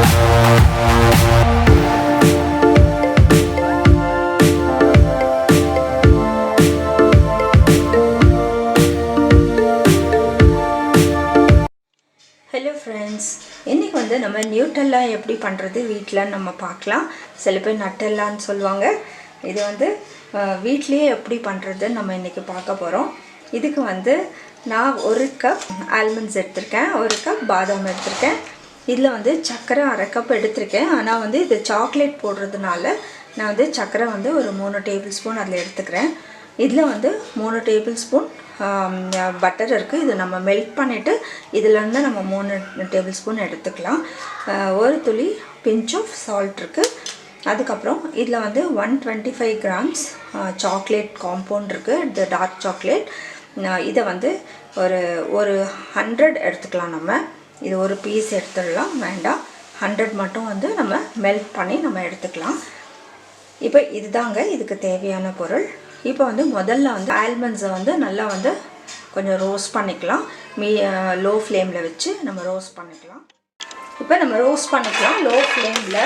Hello friends, இன்றைக்கி வந்து நம்ம நியூட்டெல்லா எப்படி பண்ணுறது வீட்டில் நம்ம பார்க்கலாம். சில பேர் நட்டெல்லான்னு சொல்லுவாங்க. இது வந்து வீட்லேயே எப்படி பண்ணுறதுன்னு நம்ம இன்றைக்கி பார்க்க போகிறோம். இதுக்கு வந்து நான் 1 கப் ஆல்மண்ட்ஸ் எடுத்திருக்கேன், 1 கப் பாதாம் எடுத்திருக்கேன். இதில் வந்து சர்க்கரை 1/2 கப் எடுத்திருக்கேன். ஆனால் வந்து இது சாக்லேட் போடுறதுனால நான் வந்து சர்க்கரை வந்து ஒரு 3 டேபிள் ஸ்பூன் அதில் எடுத்துக்கிறேன். இதில் வந்து 3 டேபிள் ஸ்பூன் பட்டர் இருக்குது. இது நம்ம மெல்ட் பண்ணிவிட்டு இதிலேருந்து நம்ம 3 டேபிள் ஸ்பூன் எடுத்துக்கலாம். ஒரு துளி பிஞ்ச் ஆஃப் சால்ட் இருக்குது. அதுக்கப்புறம் இதில் வந்து 125 கிராம்ஸ் சாக்லேட் காம்பவுண்ட் இருக்குது, இது டார்க் சாக்லேட். இதை வந்து ஒரு 100 எடுத்துக்கலாம். நம்ம இது ஒரு பீஸ் எடுத்துடலாம், வேண்டாம். 100 மட்டும் வந்து நம்ம மெல்ட் பண்ணி நம்ம எடுத்துக்கலாம். இப்போ இதுதாங்க இதுக்கு தேவையான பொருள். இப்போ வந்து முதல்ல வந்து ஆல்மண்ட்ஸை வந்து நல்லா வந்து கொஞ்சம் ரோஸ்ட் பண்ணிக்கலாம். லோ ஃப்ளேமில் வச்சு நம்ம ரோஸ்ட் பண்ணிக்கலாம். இப்போ நம்ம ரோஸ்ட் பண்ணிக்கலாம் லோ ஃப்ளேமில்.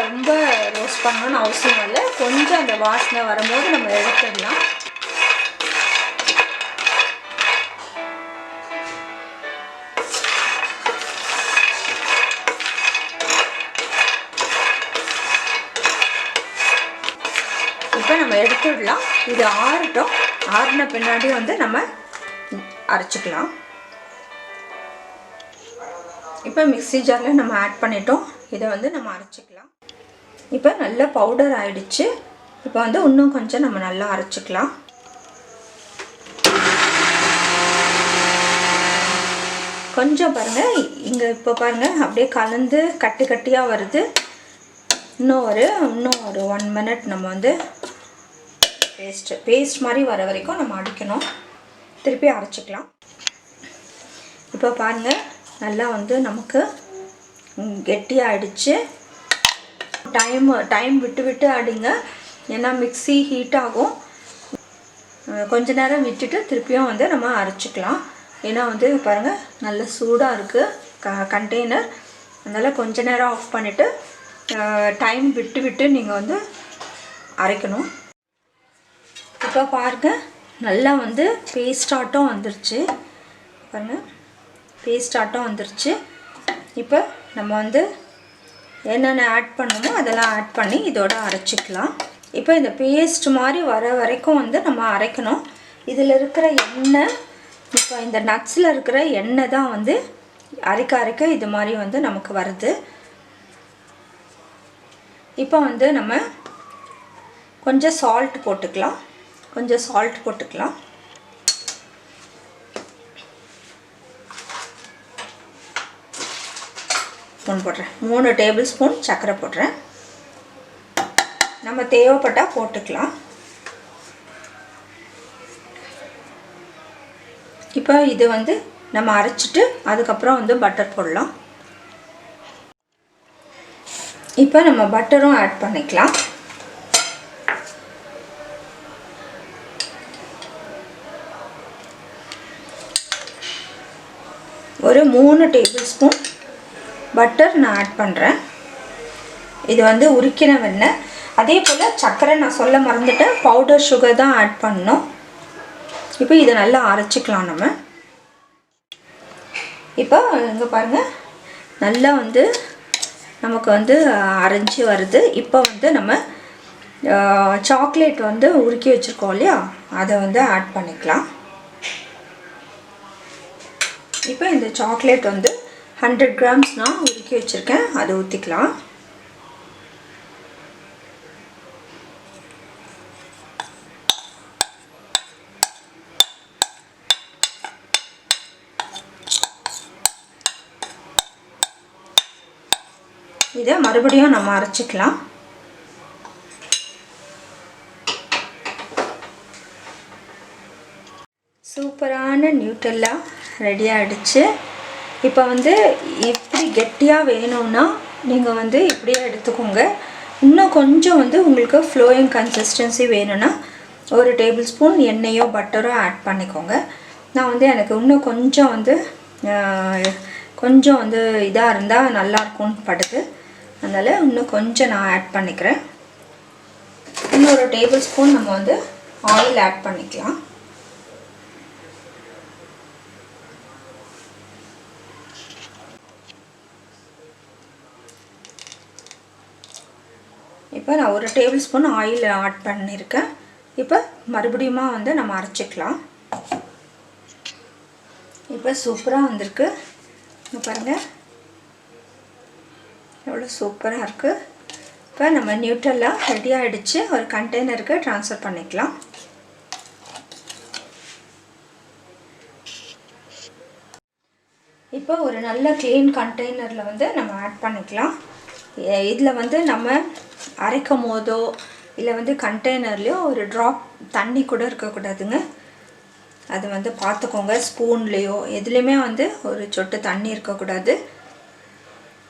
ரொம்ப ரோஸ்ட் பண்ணணும்னு அவசியம் இல்லை. கொஞ்சம் அந்த வாசனை வரும்போது நம்ம எடுத்துடலாம். இப்போ நம்ம எடுத்துடலாம். இது ஆறட்டும். ஆறின பின்னாடி வந்து நம்ம அரைச்சிக்கலாம். இப்போ மிக்ஸி ஜாரில் நம்ம ஆட் பண்ணிட்டோம். இதை வந்து நம்ம அரைச்சிக்கலாம். இப்போ நல்லா பவுடர் ஆயிடுச்சு. இப்போ வந்து இன்னும் கொஞ்சம் நம்ம நல்லா அரைச்சிக்கலாம். கொஞ்சம் பாருங்கள், இங்கே இப்போ பாருங்கள் அப்படியே கலந்து கட்டி கட்டியாக வருது. இன்னும் ஒரு 1 மினிட் நம்ம வந்து பேஸ்ட் மாதிரி வர வரைக்கும் நம்ம அடிக்கணும். திருப்பி அரைச்சிக்கலாம். இப்போ பாருங்கள், நல்லா வந்து நமக்கு கெட்டியாகிடுச்சு. டைம் விட்டு அடிங்க, ஏன்னா மிக்ஸி ஹீட் ஆகும். கொஞ்ச நேரம் விட்டுட்டு திருப்பியும் வந்து நம்ம அரைச்சிக்கலாம். ஏன்னா வந்து பாருங்கள் நல்ல சூடாக இருக்குது கண்டெய்னர். அதனால் கொஞ்ச நேரம் ஆஃப் பண்ணிவிட்டு டைம் விட்டு நீங்கள் வந்து அரைக்கணும். இப்போ பாருங்கள் நல்லா வந்து பேஸ்ட் ஆட்டம் வந்துருச்சு. பாருங்கள் பேஸ்ட் ஆட்டம் வந்துருச்சு. இப்போ நம்ம வந்து என்னென்ன ஆட் பண்ணணுமோ அதெல்லாம் ஆட் பண்ணி இதோட அரைச்சிக்கலாம். இப்போ இந்த பேஸ்ட் மாதிரி வர வரைக்கும் வந்து நம்ம அரைக்கணும். இதில் இருக்கிற எண்ணெய், இப்போ இந்த நட்ஸில் இருக்கிற எண்ணெய் தான் வந்து அரைக்க இது மாதிரி வந்து நமக்கு வருது. இப்போ வந்து நம்ம கொஞ்சம் சால்ட் போட்டுக்கலாம். போடுறேன். 3 டேபிள் ஸ்பூன் சர்க்கரை போடுறேன். நம்ம தேவைப்பட்டால் போட்டுக்கலாம். இப்போ இது வந்து நம்ம அரைச்சிட்டு அதுக்கப்புறம் வந்து பட்டர் போடலாம். இப்போ நம்ம பட்டரும் ஆட் பண்ணிக்கலாம். ஒரு 3 டேபிள் ஸ்பூன் பட்டர் நான் ஆட் பண்ணுறேன். இது வந்து உருக்கின வெண்ணெய். அதே போல் சர்க்கரை நான் சொல்ல மறந்துட்டேன், பவுடர் சுகர் தான் ஆட் பண்ணணும். இப்போ இதை நல்லா அரைச்சிக்கலாம் நம்ம. இப்போ இங்கே பாருங்கள் நல்லா வந்து நமக்கு வந்து அரைஞ்சி வருது. இப்போ வந்து நம்ம சாக்லேட் வந்து உருக்கி வச்சுருக்கோம் இல்லையா, அதை வந்து ஆட் பண்ணிக்கலாம். இப்போ இந்த சாக்லேட் வந்து 100 கிராம்ஸ் நான் உருக்கி வச்சுருக்கேன், அதை ஊற்றிக்கலாம். இதை மறுபடியும் நம்ம அரைச்சிக்கலாம். சூப்பரான நியூட்டெல்லா ரெடி ஆகிடுச்சு. இப்போ வந்து இப்படி கெட்டியாக வேணும்னா நீங்கள் வந்து இப்படியே எடுத்துக்கோங்க. இன்னும் கொஞ்சம் வந்து உங்களுக்கு ஃப்ளோயிங் கன்சிஸ்டன்சி வேணும்னா 1 டேபிள் ஸ்பூன் எண்ணெயோ பட்டரோ ஆட் பண்ணிக்கோங்க. நான் வந்து எனக்கு இன்னும் கொஞ்சம் வந்து இதாக இருந்தால் நல்லாயிருக்கும்னு படுது. அதனால் இன்னும் கொஞ்சம் நான் ஆட் பண்ணிக்கிறேன். இன்னொரு டேபிள் ஸ்பூன் நம்ம வந்து ஆயில் ஆட் பண்ணிக்கலாம். இப்போ நான் ஒரு டேபிள் ஸ்பூன் ஆயில் ஆட் பண்ணியிருக்கேன். இப்போ மறுபடியும் வந்து நம்ம அரைச்சிக்கலாம். இப்போ சூப்பராக வந்திருக்கு. பாருங்கள் எவ்வளோ சூப்பராக இருக்குது. இப்போ நம்ம நியூட்ரெல்லா ரெடி ஆகிடுச்சு. ஒரு கண்டெய்னருக்கு ட்ரான்ஸ்ஃபர் பண்ணிக்கலாம். இப்போ ஒரு நல்ல க்ளீன் கண்டெய்னரில் வந்து நம்ம ஆட் பண்ணிக்கலாம். இதில் வந்து நம்ம அரைக்கும் போதோ இல்லை வந்து கண்டெய்னர்லேயோ ஒரு ட்ராப் தண்ணி கூட இருக்கக்கூடாதுங்க. அது வந்து பார்த்துக்கோங்க. ஸ்பூன்லேயோ எதுலேயுமே வந்து ஒரு சொட்டு தண்ணி இருக்கக்கூடாது.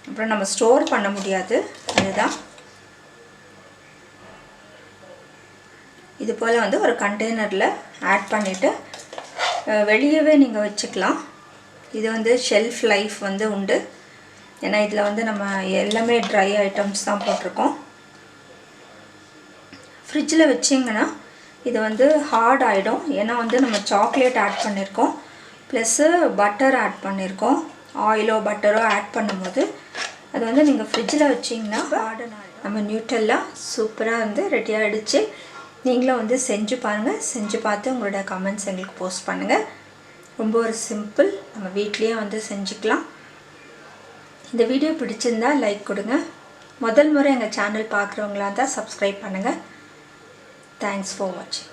அப்புறம் நம்ம ஸ்டோர் பண்ண முடியாது. அதுதான் இது போல் வந்து ஒரு கண்டெய்னரில் ஆட் பண்ணிவிட்டு வெளியவே நீங்கள் வச்சுக்கலாம். இது வந்து ஷெல்ஃப் லைஃப் வந்து உண்டு. ஏன்னா இதில் வந்து நம்ம எல்லாமே ட்ரை ஐட்டம்ஸ் தான் போட்டிருக்கோம். ஃப்ரிட்ஜில் வச்சிங்கன்னா இது வந்து ஹார்ட் ஆகிடும். ஏன்னா வந்து நம்ம சாக்லேட் ஆட் பண்ணியிருக்கோம், ப்ளஸ்ஸு பட்டர் ஆட் பண்ணியிருக்கோம். ஆயிலோ பட்டரோ ஆட் பண்ணும்போது அது வந்து நீங்கள் ஃப்ரிட்ஜில் வச்சிங்கன்னா ஹார்டன் ஆகிடும். நம்ம நியூட்ரெல்லா சூப்பராக வந்து ரெடி ஆகிடுச்சு. நீங்களும் வந்து செஞ்சு பாருங்கள். செஞ்சு பார்த்து உங்களோட கமெண்ட்ஸ் எங்களுக்கு போஸ்ட் பண்ணுங்கள். ரொம்ப ஒரு சிம்பிள், நம்ம வீட்லேயே வந்து செஞ்சுக்கலாம். இந்த வீடியோ பிடிச்சிருந்தா லைக் கொடுங்க. முதல் முறை எங்கள் சேனல் பார்க்குறவங்களா இருந்தால் சப்ஸ்கிரைப் பண்ணுங்கள். தேங்க்ஸ் ஃபார் வாட்சிங்.